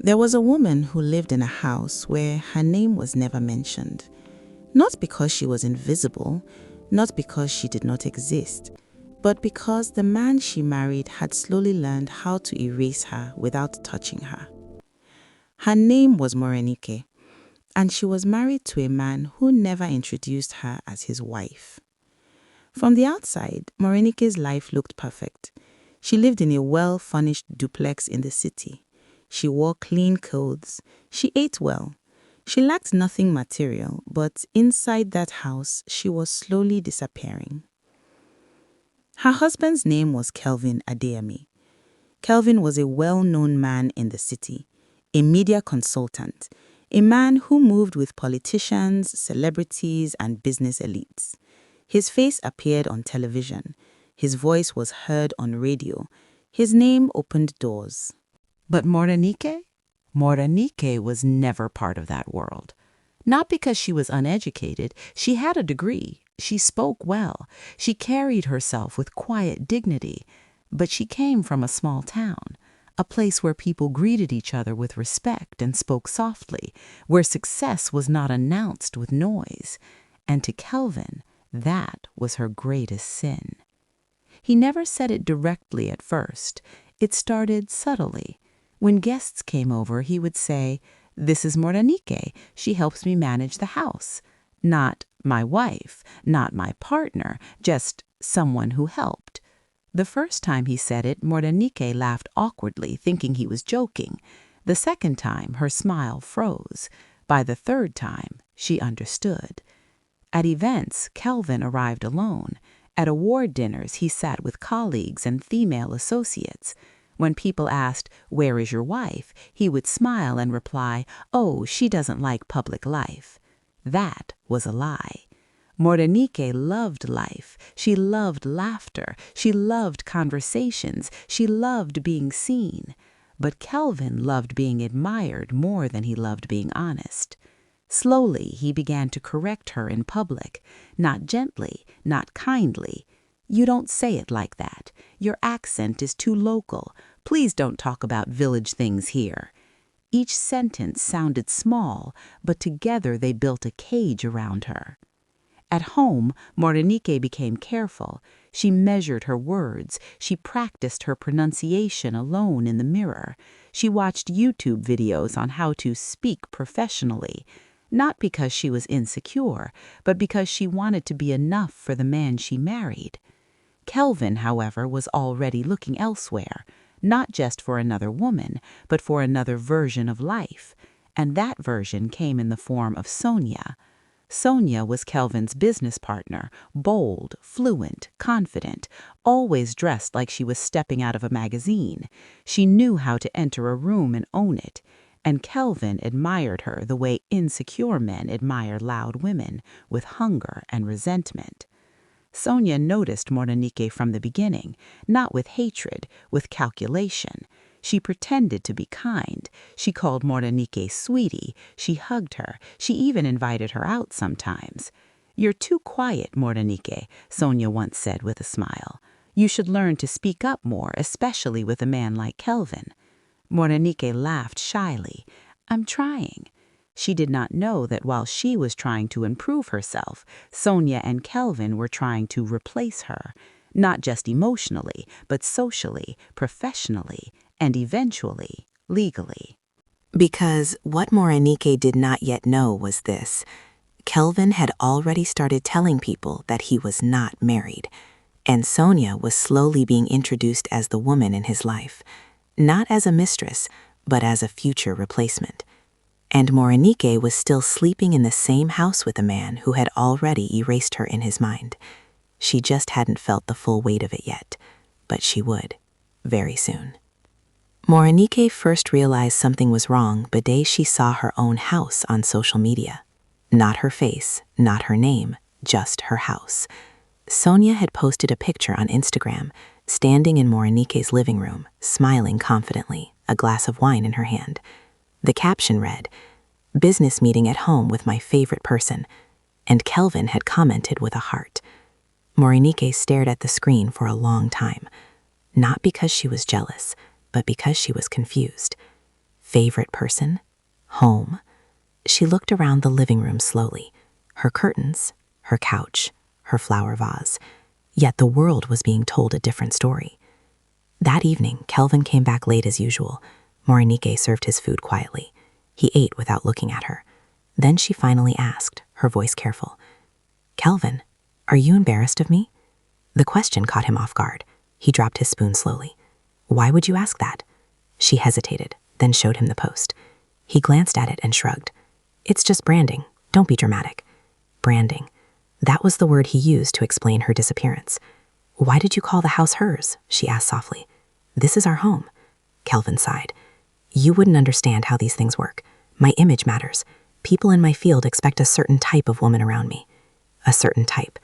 There was a woman who lived in a house where her name was never mentioned. Not because she was invisible, not because she did not exist, but because the man she married had slowly learned how to erase her without touching her. Her name was Morenike, and she was married to a man who never introduced her as his wife. From the outside, Morenike's life looked perfect. She lived in a well-furnished duplex in the city. She wore clean clothes. She ate well. She lacked nothing material, but inside that house, she was slowly disappearing. Her husband's name was Kelvin Adeyemi. Kelvin was a well-known man in the city, a media consultant, a man who moved with politicians, celebrities, and business elites. His face appeared on television. His voice was heard on radio. His name opened doors. But Morenike? Morenike was never part of that world. Not because she was uneducated. She had a degree. She spoke well. She carried herself with quiet dignity. But she came from a small town, a place where people greeted each other with respect and spoke softly, where success was not announced with noise. And to Kelvin, that was her greatest sin. He never said it directly at first. It started subtly. When guests came over, he would say, "This is Morenike. She helps me manage the house." Not my wife, not my partner, just someone who helped. The first time he said it, Morenike laughed awkwardly, thinking he was joking. The second time, her smile froze. By the third time, she understood. At events, Kelvin arrived alone. At award dinners, he sat with colleagues and female associates. When people asked, "Where is your wife?" he would smile and reply, "Oh, she doesn't like public life." That was a lie. Morenike loved life. She loved laughter. She loved conversations. She loved being seen. But Kelvin loved being admired more than he loved being honest. Slowly, he began to correct her in public, not gently, not kindly. "You don't say it like that. Your accent is too local. Please don't talk about village things here." Each sentence sounded small, but together they built a cage around her. At home, Morenike became careful. She measured her words. She practiced her pronunciation alone in the mirror. She watched YouTube videos on how to speak professionally. Not because she was insecure, but because she wanted to be enough for the man she married. Kelvin, however, was already looking elsewhere, not just for another woman, but for another version of life. And that version came in the form of Sonia. Sonia was Kelvin's business partner, bold, fluent, confident, always dressed like she was stepping out of a magazine. She knew how to enter a room and own it. And Kelvin admired her the way insecure men admire loud women, with hunger and resentment. Sonia noticed Morenike from the beginning, not with hatred, with calculation. She pretended to be kind. She called Morenike sweetie. She hugged her. She even invited her out sometimes. "You're too quiet, Morenike," Sonia once said with a smile. "You should learn to speak up more, especially with a man like Kelvin." Morenike laughed shyly. "I'm trying." She did not know that while she was trying to improve herself, Sonia and Kelvin were trying to replace her, not just emotionally, but socially, professionally, and eventually, legally. Because what Morenike did not yet know was this: Kelvin had already started telling people that he was not married, and Sonia was slowly being introduced as the woman in his life, not as a mistress, but as a future replacement. And Morenike was still sleeping in the same house with a man who had already erased her in his mind. She just hadn't felt the full weight of it yet, but she would, very soon. Morenike first realized something was wrong the day she saw her own house on social media. Not her face, not her name, just her house. Sonia had posted a picture on Instagram, standing in Morenike's living room, smiling confidently, a glass of wine in her hand. The caption read, "Business meeting at home with my favorite person," and Kelvin had commented with a heart. Morenike stared at the screen for a long time, not because she was jealous, but because she was confused. favorite person, home. She looked around the living room slowly, her curtains, her couch, her flower vase. Yet the world was being told a different story. That evening, Kelvin came back late as usual. Morenike served his food quietly. He ate without looking at her. Then she finally asked, her voice careful, "Kelvin, are you embarrassed of me?" The question caught him off guard. He dropped his spoon slowly. "Why would you ask that?" She hesitated, then showed him the post. He glanced at it and shrugged. "It's just branding. Don't be dramatic." Branding. That was the word he used to explain her disappearance. "Why did you call the house hers?" she asked softly. "This is our home." Kelvin sighed. "You wouldn't understand how these things work. My image matters. People in my field expect a certain type of woman around me." A certain type.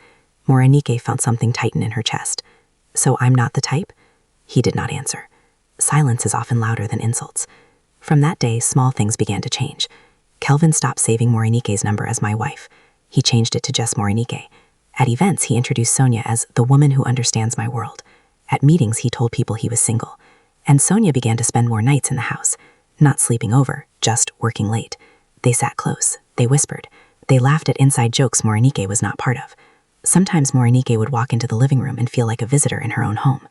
Morenike felt something tighten in her chest. "So I'm not the type?" He did not answer. Silence is often louder than insults. From that day, small things began to change. Kelvin stopped saving Morenike's number as my wife. He changed it to just Morenike. At events, he introduced Sonia as the woman who understands my world. At meetings, he told people he was single. And Sonia began to spend more nights in the house. Not sleeping over, just working late. They sat close. They whispered. They laughed at inside jokes Morenike was not part of. Sometimes Morenike would walk into the living room and feel like a visitor in her own home.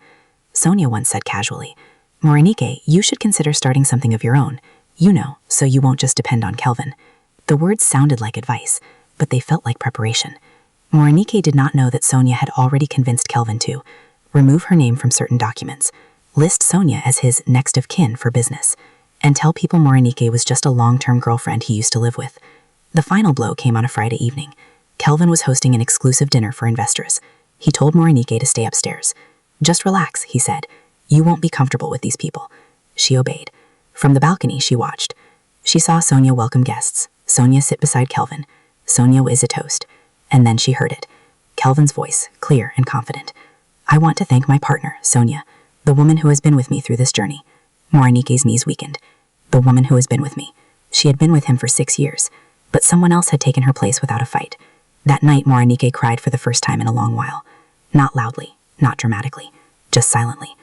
Sonia once said casually, "Morenike, you should consider starting something of your own. You know, so you won't just depend on Kelvin." The words sounded like advice, but they felt like preparation. Morenike did not know that Sonia had already convinced Kelvin to remove her name from certain documents, list Sonia as his next of kin for business, and tell people Morenike was just a long-term girlfriend he used to live with. The final blow came on a Friday evening. Kelvin was hosting an exclusive dinner for investors. He told Morenike to stay upstairs. "Just relax," he said. "You won't be comfortable with these people." She obeyed. From the balcony, she watched. She saw Sonia welcome guests, Sonia sit beside Kelvin, Sonia is a toast, and then she heard it. Kelvin's voice, clear and confident. "I want to thank my partner, Sonia, the woman who has been with me through this journey." Morenike's knees weakened. The woman who has been with me. She had been with him for 6 years, but someone else had taken her place without a fight. That night, Morenike cried for the first time in a long while. Not loudly, not dramatically, just silently,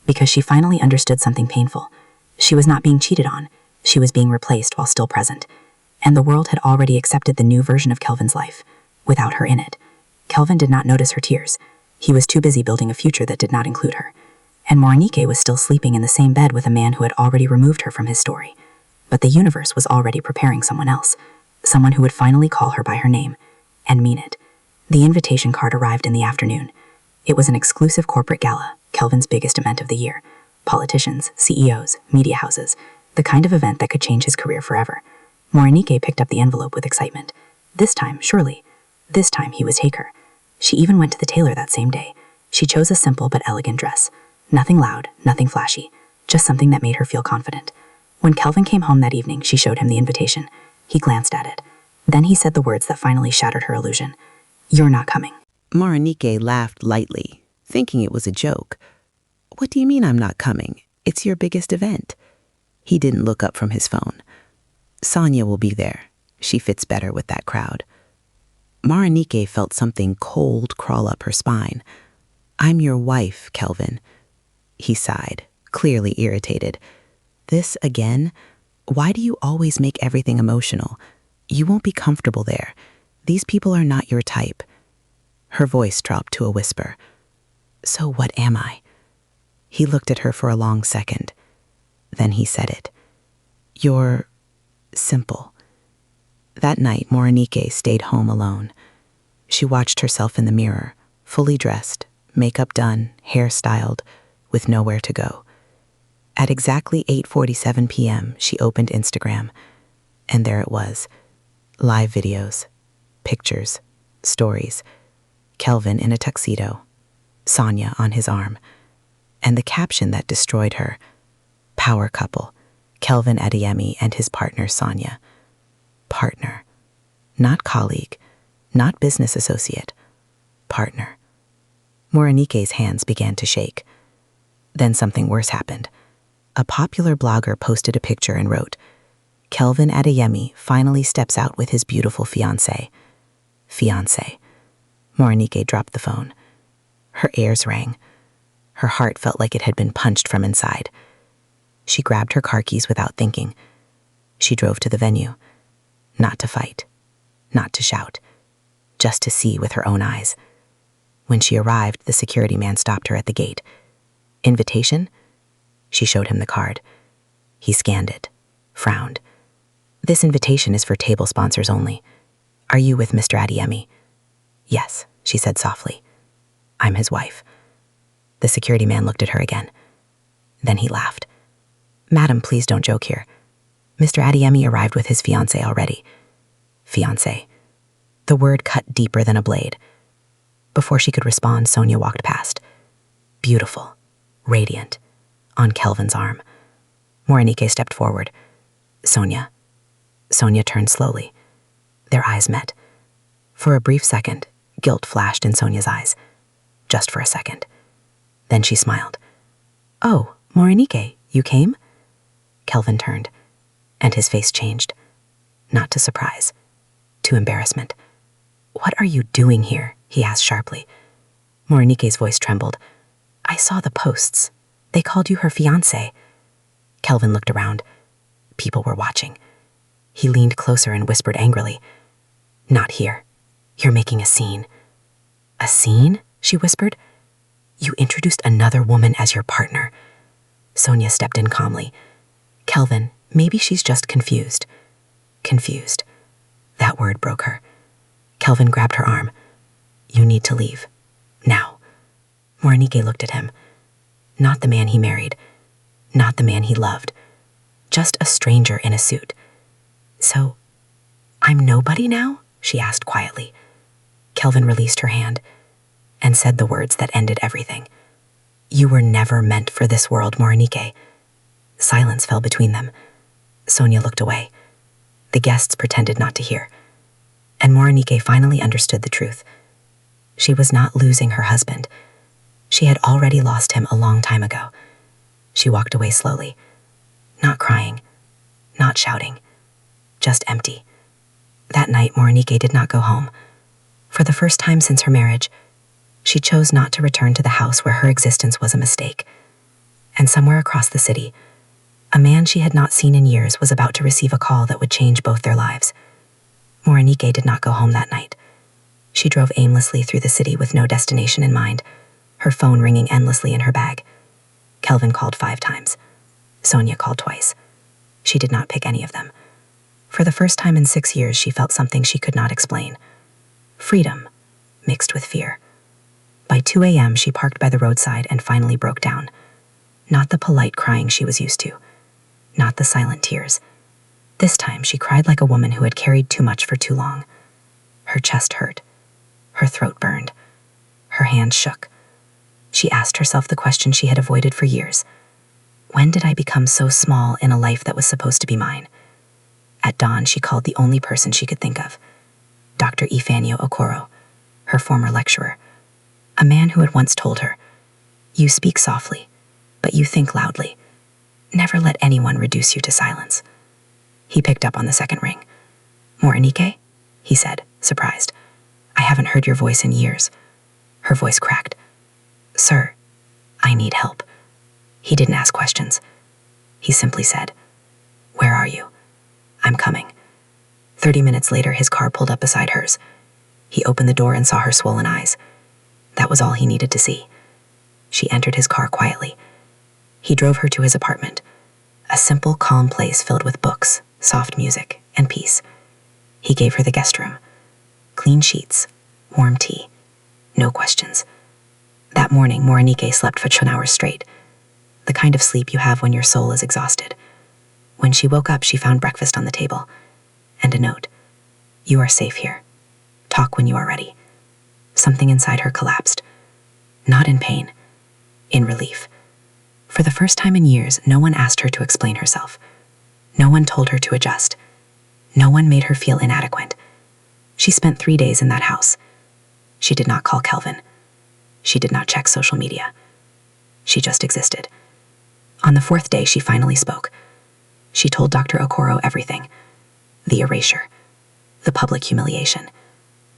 because she finally understood something painful. She was not being cheated on. She was being replaced while still present. And the world had already accepted the new version of Kelvin's life, without her in it. Kelvin did not notice her tears. He was too busy building a future that did not include her. And Morenike was still sleeping in the same bed with a man who had already removed her from his story. But the universe was already preparing someone else, someone who would finally call her by her name, and mean it. The invitation card arrived in the afternoon. It was an exclusive corporate gala, Kelvin's biggest event of the year. Politicians, CEOs, media houses, the kind of event that could change his career forever. Morenike picked up the envelope with excitement. This time, surely. This time he would take her. She even went to the tailor that same day. She chose a simple but elegant dress. Nothing loud, nothing flashy, just something that made her feel confident. When Kelvin came home that evening, she showed him the invitation. He glanced at it. Then he said the words that finally shattered her illusion. "You're not coming." Morenike laughed lightly, thinking it was a joke. "What do you mean I'm not coming? It's your biggest event." He didn't look up from his phone. "Sonia will be there. She fits better with that crowd." Morenike felt something cold crawl up her spine. "I'm your wife, Kelvin." He sighed, clearly irritated. "This again? Why do you always make everything emotional? You won't be comfortable there. These people are not your type." Her voice dropped to a whisper. "So what am I?" He looked at her for a long second. Then he said it. "You're simple." That night, Morenike stayed home alone. She watched herself in the mirror, fully dressed, makeup done, hair styled, with nowhere to go. At exactly 8:47 p.m., she opened Instagram, and there it was. Live videos, pictures, stories. Kelvin in a tuxedo, Sonia on his arm, and the caption that destroyed her. Power couple, Kelvin Adeyemi and his partner Sonia. Partner. Not colleague, not business associate. Partner. Morenike's hands began to shake. Then something worse happened. A popular blogger posted a picture and wrote, "Kelvin Adeyemi finally steps out with his beautiful fiancée." Fiancé. Morenike dropped the phone. Her ears rang. Her heart felt like it had been punched from inside. She grabbed her car keys without thinking. She drove to the venue. Not to fight. Not to shout. Just to see with her own eyes. When she arrived, the security man stopped her at the gate. Invitation? She showed him the card. He scanned it, frowned. This invitation is for table sponsors only. Are you with Mr. Adeyemi? Yes, she said softly. I'm his wife. The security man looked at her again. Then he laughed. Madam, please don't joke here. Mr. Adeyemi arrived with his fiancée already. Fiancé. The word cut deeper than a blade. Before she could respond, Sonia walked past. Beautiful, radiant, on Kelvin's arm. Morenike stepped forward. Sonia. Sonia turned slowly. Their eyes met. For a brief second, guilt flashed in Sonia's eyes. Just for a second. Then she smiled. Oh, Morenike, you came? Kelvin turned, and his face changed. Not to surprise, to embarrassment. What are you doing here? He asked sharply. Morenike's voice trembled. I saw the posts. They called you her fiancé. Kelvin looked around. People were watching. He leaned closer and whispered angrily. Not here. You're making a scene. A scene? She whispered. You introduced another woman as your partner. Sonia stepped in calmly. Kelvin, maybe she's just confused. Confused. That word broke her. Kelvin grabbed her arm. You need to leave. Now. Morenike looked at him. Not the man he married. Not the man he loved. Just a stranger in a suit. So, I'm nobody now? She asked quietly. Kelvin released her hand and said the words that ended everything. You were never meant for this world, Morenike. Silence fell between them. Sonia looked away. The guests pretended not to hear. And Morenike finally understood the truth. She was not losing her husband. She had already lost him a long time ago. She walked away slowly. Not crying. Not shouting. Just empty. That night, Morenike did not go home. For the first time since her marriage, she chose not to return to the house where her existence was a mistake. And somewhere across the city, a man she had not seen in years was about to receive a call that would change both their lives. Morenike did not go home that night. She drove aimlessly through the city with no destination in mind, her phone ringing endlessly in her bag. Kelvin called 5 times. Sonia called twice. She did not pick any of them. For the first time in 6 years, she felt something she could not explain. Freedom, mixed with fear. By 2 a.m., she parked by the roadside and finally broke down. Not the polite crying she was used to. Not the silent tears. This time, she cried like a woman who had carried too much for too long. Her chest hurt. Her throat burned. Her hands shook. She asked herself the question she had avoided for years. When did I become so small in a life that was supposed to be mine? At dawn, she called the only person she could think of. Dr. Ifanio Okoro, her former lecturer. A man who had once told her, you speak softly, but you think loudly. Never let anyone reduce you to silence. He picked up on the second ring. Morenike? He said, surprised. I haven't heard your voice in years. Her voice cracked. Sir, I need help. He didn't ask questions. He simply said, where are you? I'm coming. 30 minutes later, his car pulled up beside hers. He opened the door and saw her swollen eyes. That was all he needed to see. She entered his car quietly. He drove her to his apartment, a simple, calm place filled with books, soft music, and peace. He gave her the guest room. Clean sheets, warm tea, no questions. That morning, Morenike slept for 10 hours straight, the kind of sleep you have when your soul is exhausted. When she woke up, she found breakfast on the table, and a note. You are safe here. Talk when you are ready. Something inside her collapsed. Not in pain, in relief. For the first time in years, no one asked her to explain herself. No one told her to adjust. No one made her feel inadequate. She spent 3 days in that house. She did not call Kelvin. She did not check social media. She just existed. On the 4th day, she finally spoke. She told Dr. Okoro everything. The erasure, the public humiliation,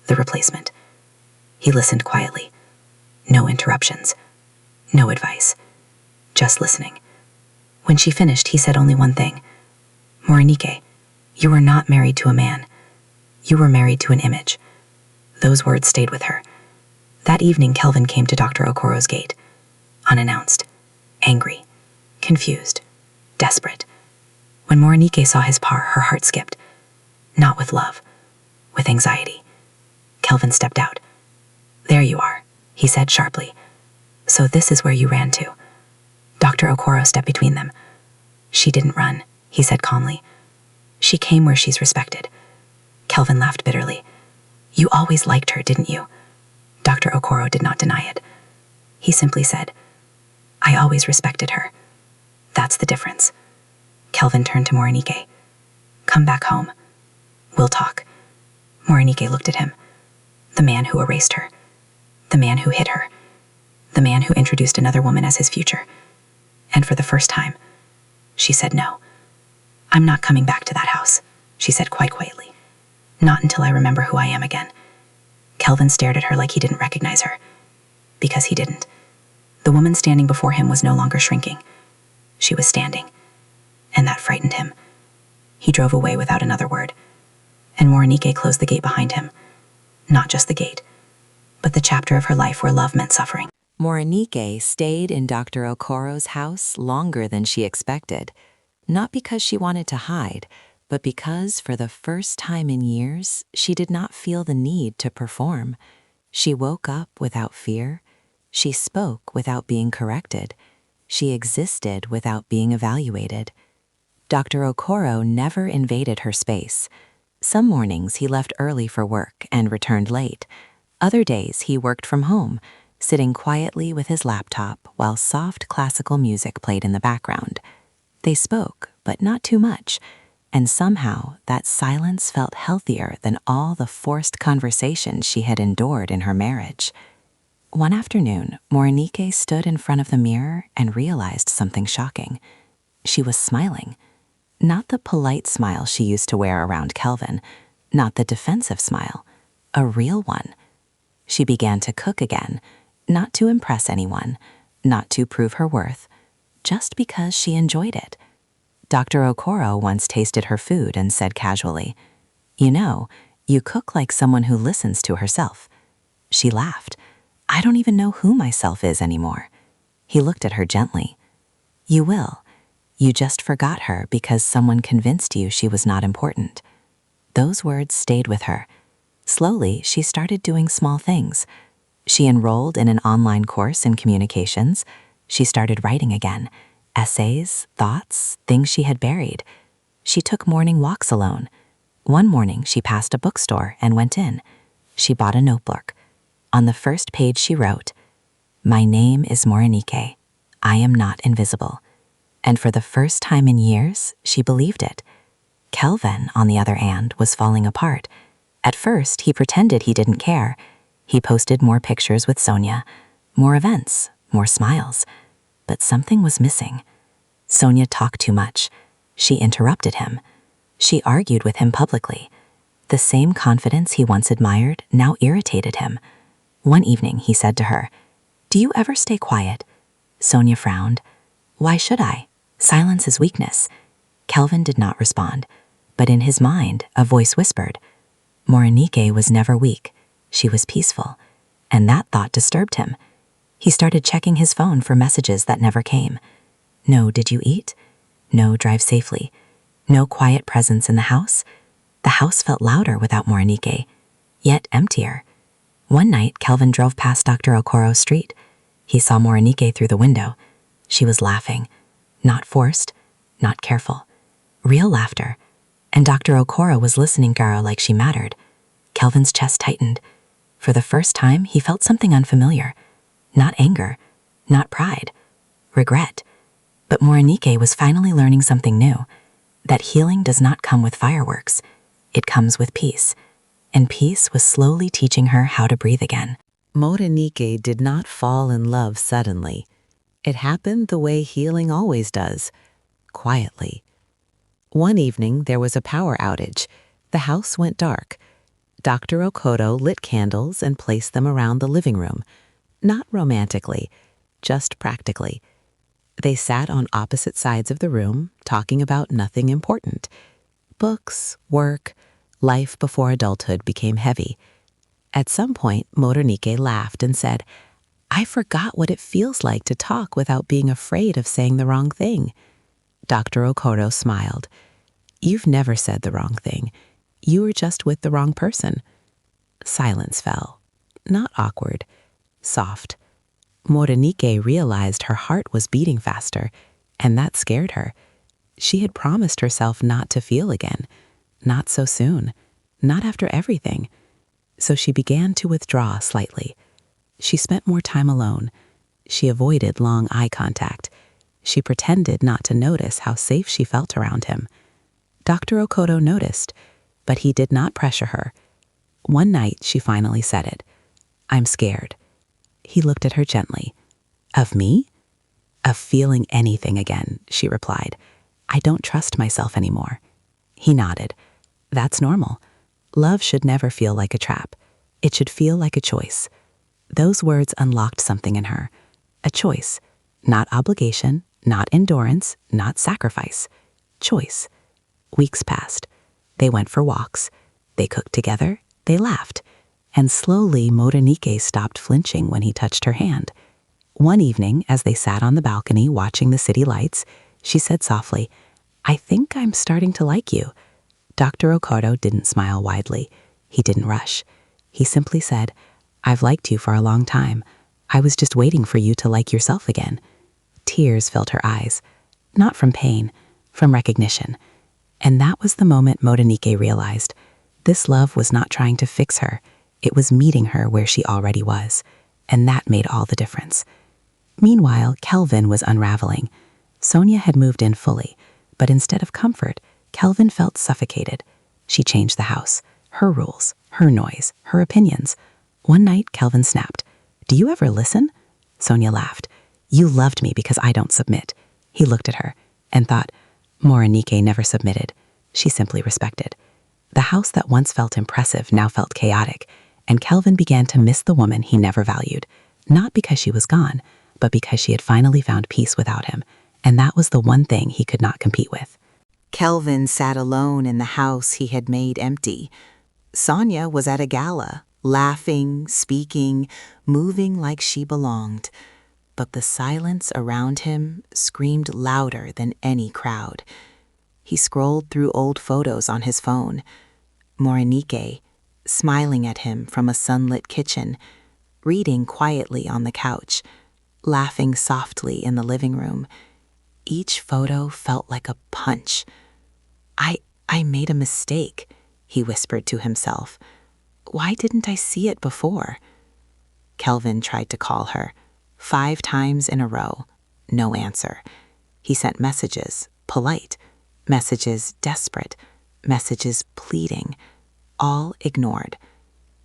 the replacement. He listened quietly. No interruptions. No advice. Just listening. When she finished, he said only one thing. "Morenike, you were not married to a man. You were married to an image." Those words stayed with her. That evening, Kelvin came to Dr. Okoro's gate, unannounced, angry, confused, desperate. When Morenike saw his par, her heart skipped. Not with love, with anxiety. Kelvin stepped out. "There you are," he said sharply. "So this is where you ran to." Dr. Okoro stepped between them. "She didn't run," he said calmly. "She came where she's respected." Kelvin laughed bitterly. "You always liked her, didn't you?" Dr. Okoro did not deny it. He simply said, "I always respected her. That's the difference." Kelvin turned to Morenike. "Come back home. We'll talk." Morenike looked at him. The man who erased her. The man who hit her. The man who introduced another woman as his future. And for the first time, she said no. "I'm not coming back to that house," she said quite quietly. "Not until I remember who I am again." Kelvin stared at her like he didn't recognize her. Because he didn't. The woman standing before him was no longer shrinking. She was standing. And that frightened him. He drove away without another word. And Morenike closed the gate behind him. Not just the gate, but the chapter of her life where love meant suffering. Morenike stayed in Dr. Okoro's house longer than she expected, not because she wanted to hide, but because for the first time in years, she did not feel the need to perform. She woke up without fear. She spoke without being corrected. She existed without being evaluated. Dr. Okoro never invaded her space. Some mornings he left early for work and returned late. Other days he worked from home, sitting quietly with his laptop while soft classical music played in the background. They spoke, but not too much, and somehow that silence felt healthier than all the forced conversations she had endured in her marriage. One afternoon, Morenike stood in front of the mirror and realized something shocking. She was smiling. Not the polite smile she used to wear around Kelvin, not the defensive smile, a real one. She began to cook again, not to impress anyone, not to prove her worth, just because she enjoyed it. Dr. Okoro once tasted her food and said casually, "You know, you cook like someone who listens to herself." She laughed. "I don't even know who myself is anymore." He looked at her gently. "You will. You just forgot her because someone convinced you she was not important." Those words stayed with her. Slowly, she started doing small things. She enrolled in an online course in communications. She started writing again. Essays, thoughts, things she had buried. She took morning walks alone. One morning, she passed a bookstore and went in. She bought a notebook. On the first page, she wrote, "My name is Morenike. I am not invisible." And for the first time in years, she believed it. Kelvin, on the other hand, was falling apart. At first, he pretended he didn't care. He posted more pictures with Sonia, more events, more smiles. But something was missing. Sonia talked too much. She interrupted him. She argued with him publicly. The same confidence he once admired now irritated him. One evening, he said to her, "Do you ever stay quiet?" Sonia frowned. "Why should I? Silence is weakness." Kelvin did not respond, but in his mind, a voice whispered, Morenike was never weak. She was peaceful, and that thought disturbed him. He started checking his phone for messages that never came. No, did you eat? No, drive safely. No quiet presence in the house. The house felt louder without Morenike, yet emptier. One night, Kelvin drove past Dr. Okoro's street. He saw Morenike through the window. She was laughing, not forced, not careful. Real laughter. And Dr. Okoro was listening to her like she mattered. Kelvin's chest tightened. For the first time, he felt something unfamiliar. Not anger, not pride, regret. But Morenike was finally learning something new, that healing does not come with fireworks. It comes with peace. And peace was slowly teaching her how to breathe again. Morenike did not fall in love suddenly. It happened the way healing always does, quietly. One evening, there was a power outage. The house went dark. Dr. Okoro lit candles and placed them around the living room. Not romantically, just practically. They sat on opposite sides of the room, talking about nothing important. Books, work, life before adulthood became heavy. At some point, Morenike laughed and said, "I forgot what it feels like to talk without being afraid of saying the wrong thing." Dr. Okoro smiled. "You've never said the wrong thing. You were just with the wrong person." Silence fell. Not awkward, soft. Morenike realized her heart was beating faster, and that scared her. She had promised herself not to feel again. Not so soon. Not after everything. So she began to withdraw slightly. She spent more time alone. She avoided long eye contact. She pretended not to notice how safe she felt around him. Dr. Okoro noticed, but he did not pressure her. One night, she finally said it. "I'm scared." He looked at her gently. "Of me?" "Of feeling anything again," she replied. "I don't trust myself anymore." He nodded. "That's normal. Love should never feel like a trap. It should feel like a choice." Those words unlocked something in her. A choice. Not obligation, not endurance, not sacrifice. Choice. Weeks passed. They went for walks. They cooked together. They laughed. And slowly Morenike stopped flinching when he touched her hand. One evening, as they sat on the balcony watching the city lights, she said softly, "I think I'm starting to like you." Dr. Okoro didn't smile widely. He didn't rush. He simply said, "I've liked you for a long time. I was just waiting for you to like yourself again." Tears filled her eyes. Not from pain, from recognition. And that was the moment Morenike realized. This love was not trying to fix her. It was meeting her where she already was. And that made all the difference. Meanwhile, Kelvin was unraveling. Sonia had moved in fully, but instead of comfort, Kelvin felt suffocated. She changed the house. Her rules, her noise, her opinions. One night, Kelvin snapped. "Do you ever listen?" Sonia laughed. "You loved me because I don't submit." He looked at her and thought, Morenike never submitted. She simply respected. The house that once felt impressive now felt chaotic, and Kelvin began to miss the woman he never valued, not because she was gone, but because she had finally found peace without him, and that was the one thing he could not compete with. Kelvin sat alone in the house he had made empty. Sonia was at a gala, laughing, speaking, moving like she belonged. But the silence around him screamed louder than any crowd. He scrolled through old photos on his phone. Morenike, smiling at him from a sunlit kitchen, reading quietly on the couch, laughing softly in the living room. Each photo felt like a punch. I made a mistake," he whispered to himself. "Why didn't I see it before?" Kelvin tried to call her 5 times in a row. No answer. He sent messages, polite, messages desperate, messages pleading, all ignored.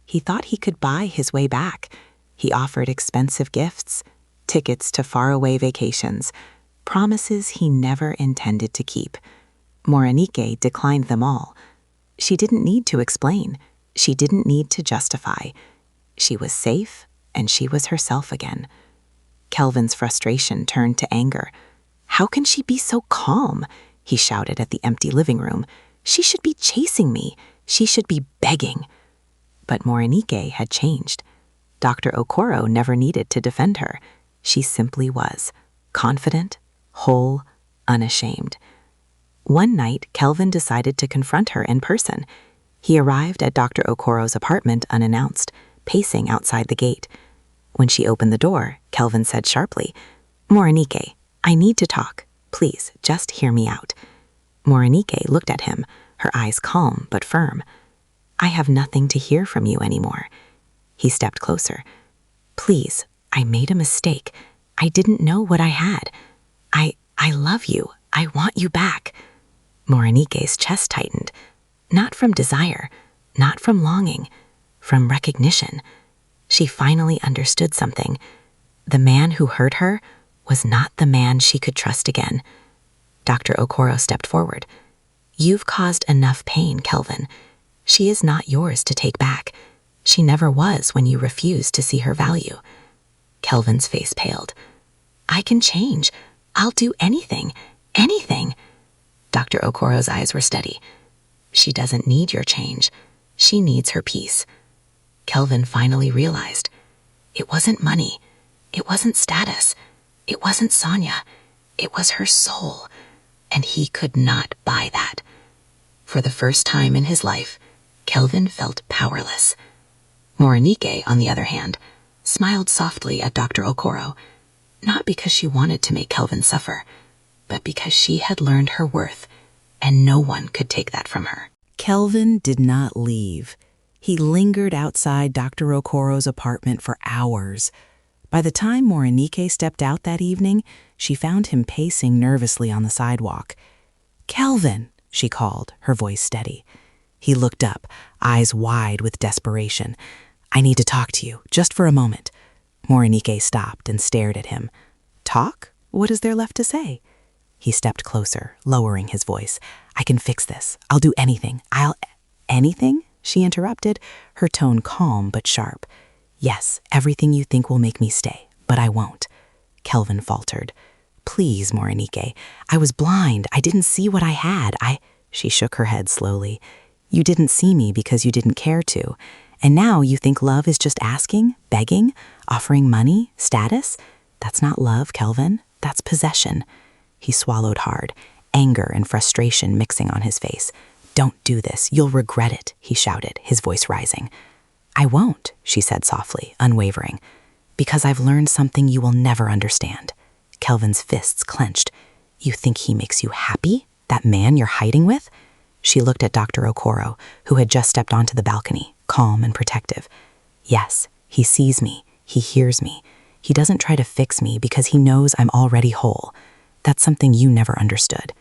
He thought he could buy his way back. He offered expensive gifts, tickets to faraway vacations, promises he never intended to keep. Morenike declined them all. She didn't need to explain. She didn't need to justify. She was safe, and she was herself again. Kelvin's frustration turned to anger. "How can she be so calm?" he shouted at the empty living room. "She should be chasing me. She should be begging." But Morenike had changed. Dr. Okoro never needed to defend her. She simply was, confident, whole, unashamed. One night, Kelvin decided to confront her in person. He arrived at Dr. Okoro's apartment unannounced, pacing outside the gate. When she opened the door, Kelvin said sharply, "Morenike, I need to talk. Please, just hear me out." Morenike looked at him, her eyes calm but firm. "I have nothing to hear from you anymore." He stepped closer. "Please, I made a mistake. I didn't know what I had. I love you. I want you back." Morenike's chest tightened, not from desire, not from longing, from recognition. She finally understood something. The man who hurt her was not the man she could trust again. Dr. Okoro stepped forward. "You've caused enough pain, Kelvin. She is not yours to take back. She never was when you refused to see her value." Kelvin's face paled. "I can change. I'll do anything, anything. Dr. Okoro's eyes were steady. She doesn't need your change. She needs her peace. Kelvin finally realized. It wasn't money. It wasn't status. It wasn't Sonia. It was her soul. And he could not buy that. For the first time in his life, Kelvin felt powerless. Morenike, on the other hand, smiled softly at Dr. Okoro, not because she wanted to make Kelvin suffer, but because she had learned her worth, and no one could take that from her. Kelvin did not leave. He lingered outside Dr. Okoro's apartment for hours. By the time Morenike stepped out that evening, she found him pacing nervously on the sidewalk. "Kelvin," she called, her voice steady. He looked up, eyes wide with desperation. "I need to talk to you, just for a moment." Morenike stopped and stared at him. "Talk? What is there left to say?" He stepped closer, lowering his voice. "I can fix this. I'll do anything. Anything?" she interrupted, her tone calm but sharp. "Yes, everything you think will make me stay, but I won't." Kelvin faltered. "Please, Morenike. I was blind. I didn't see what I had. She shook her head slowly. "You didn't see me because you didn't care to. And now you think love is just asking, begging, offering money, status? That's not love, Kelvin. That's possession." He swallowed hard, anger and frustration mixing on his face. "Don't do this. You'll regret it," he shouted, his voice rising. "I won't," she said softly, unwavering, "because I've learned something you will never understand." Kelvin's fists clenched. "You think he makes you happy? That man you're hiding with?" She looked at Dr. Okoro, who had just stepped onto the balcony, calm and protective. "Yes, he sees me. He hears me. He doesn't try to fix me because he knows I'm already whole. That's something you never understood."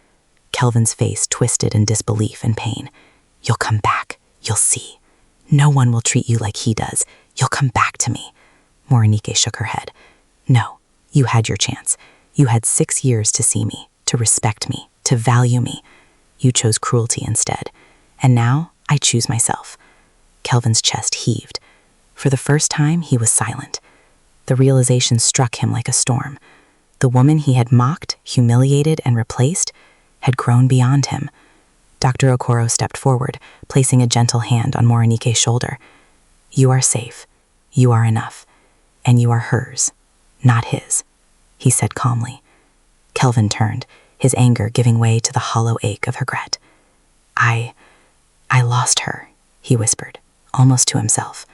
Kelvin's face twisted in disbelief and pain. "You'll come back. You'll see. No one will treat you like he does. You'll come back to me." Morenike shook her head. "No, you had your chance. You had 6 years to see me, to respect me, to value me. You chose cruelty instead. And now I choose myself." Kelvin's chest heaved. For the first time, he was silent. The realization struck him like a storm. The woman he had mocked, humiliated, and replaced had grown beyond him. Dr. Okoro stepped forward, placing a gentle hand on Morenike's shoulder. "You are safe. You are enough. And you are hers, not his," he said calmly. Kelvin turned, his anger giving way to the hollow ache of regret. I lost her," he whispered, almost to himself.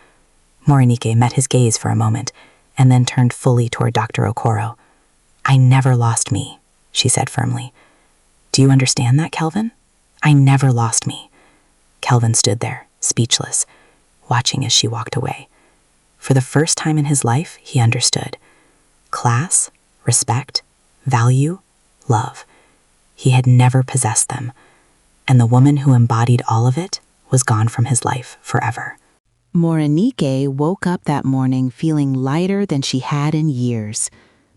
Morenike met his gaze for a moment, and then turned fully toward Dr. Okoro. "I never lost me," she said firmly. "Do you understand that, Kelvin? I never lost me." Kelvin stood there, speechless, watching as she walked away. For the first time in his life, he understood. Class, respect, value, love. He had never possessed them, and the woman who embodied all of it was gone from his life forever. Morenike woke up that morning feeling lighter than she had in years.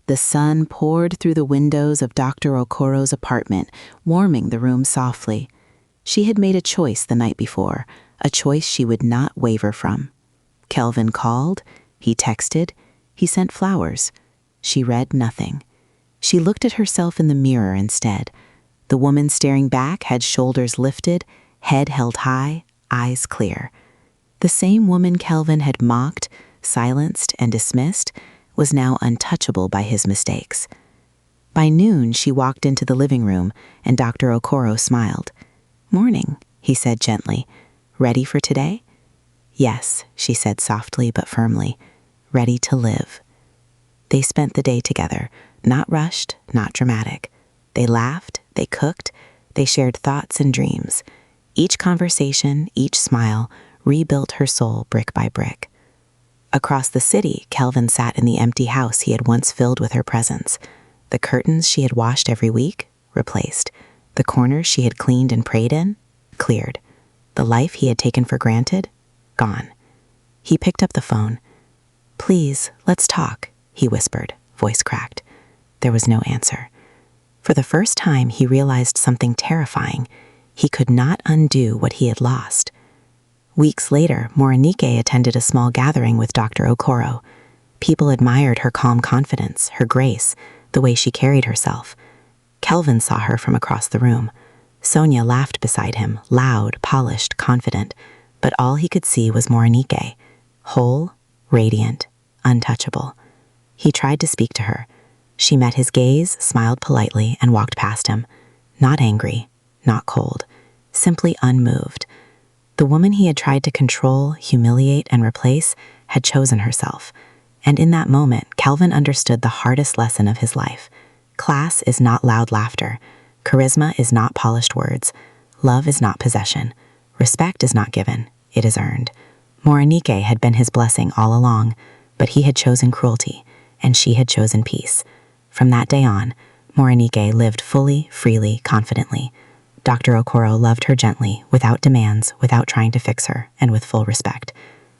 The sun poured through the windows of Dr. Okoro's apartment, warming the room softly. She had made a choice the night before, a choice she would not waver from. Kelvin called, he texted, he sent flowers. She read nothing. She looked at herself in the mirror instead. The woman staring back had shoulders lifted, head held high, eyes clear. The same woman Kelvin had mocked, silenced, and dismissed was now untouchable by his mistakes. By noon, she walked into the living room, and Dr. Okoro smiled. "Morning," he said gently. "Ready for today?" "Yes," she said softly but firmly. "Ready to live." They spent the day together, not rushed, not dramatic. They laughed, they cooked, they shared thoughts and dreams. Each conversation, each smile, rebuilt her soul brick by brick. Across the city, Kelvin sat in the empty house he had once filled with her presence. The curtains she had washed every week, replaced. The corners she had cleaned and prayed in, cleared. The life he had taken for granted, gone. He picked up the phone. "Please, let's talk," he whispered, voice cracked. There was no answer. For the first time, he realized something terrifying. He could not undo what he had lost. Weeks later, Morenike attended a small gathering with Dr. Okoro. People admired her calm confidence, her grace, the way she carried herself. Kelvin saw her from across the room. Sonia laughed beside him, loud, polished, confident, but all he could see was Morenike, whole, radiant, untouchable. He tried to speak to her. She met his gaze, smiled politely, and walked past him. Not angry, not cold, simply unmoved. The woman he had tried to control, humiliate, and replace had chosen herself. And in that moment, Kelvin understood the hardest lesson of his life. Class is not loud laughter. Charisma is not polished words. Love is not possession. Respect is not given. It is earned. Morenike had been his blessing all along, but he had chosen cruelty, and she had chosen peace. From that day on, Morenike lived fully, freely, confidently. Dr. Okoro loved her gently, without demands, without trying to fix her, and with full respect.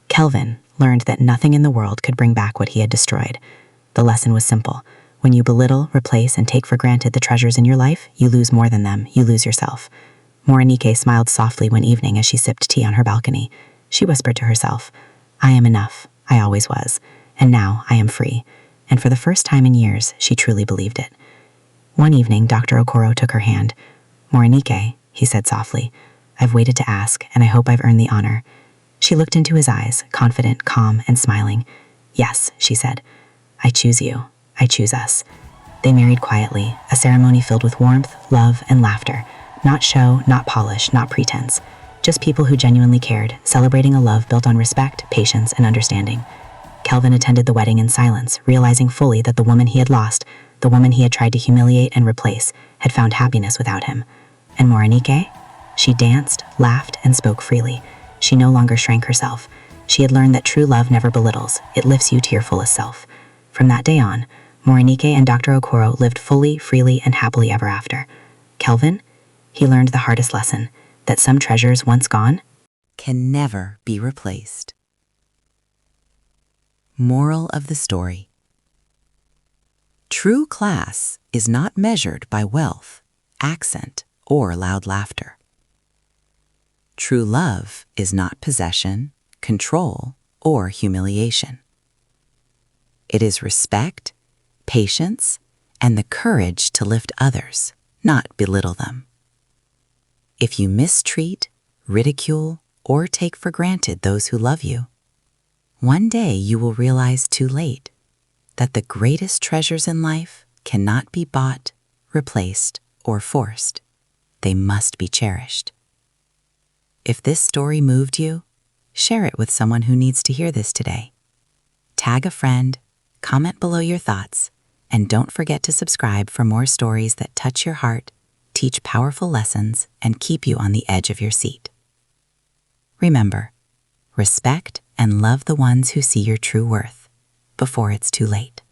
Kelvin learned that nothing in the world could bring back what he had destroyed. The lesson was simple. When you belittle, replace, and take for granted the treasures in your life, you lose more than them. You lose yourself. Morenike smiled softly one evening as she sipped tea on her balcony. She whispered to herself, "I am enough. I always was. And now I am free." And for the first time in years, she truly believed it. One evening, Dr. Okoro took her hand. "Morenike," he said softly, "I've waited to ask, and I hope I've earned the honor." She looked into his eyes, confident, calm, and smiling. "Yes," she said. "I choose you. I choose us." They married quietly, a ceremony filled with warmth, love, and laughter. Not show, not polish, not pretense. Just people who genuinely cared, celebrating a love built on respect, patience, and understanding. Kelvin attended the wedding in silence, realizing fully that the woman he had lost, the woman he had tried to humiliate and replace, had found happiness without him. And Morenike? She danced, laughed, and spoke freely. She no longer shrank herself. She had learned that true love never belittles. It lifts you to your fullest self. From that day on, Morenike and Dr. Okoro lived fully, freely, and happily ever after. Kelvin? He learned the hardest lesson, that some treasures once gone can never be replaced. Moral of the story: true class is not measured by wealth, accent, or loud laughter. True love is not possession, control, or humiliation. It is respect, patience, and the courage to lift others, not belittle them. If you mistreat, ridicule, or take for granted those who love you, one day you will realize too late that the greatest treasures in life cannot be bought, replaced, or forced. They must be cherished. If this story moved you, share it with someone who needs to hear this today. Tag a friend, comment below your thoughts, and don't forget to subscribe for more stories that touch your heart, teach powerful lessons, and keep you on the edge of your seat. Remember, respect and love the ones who see your true worth before it's too late.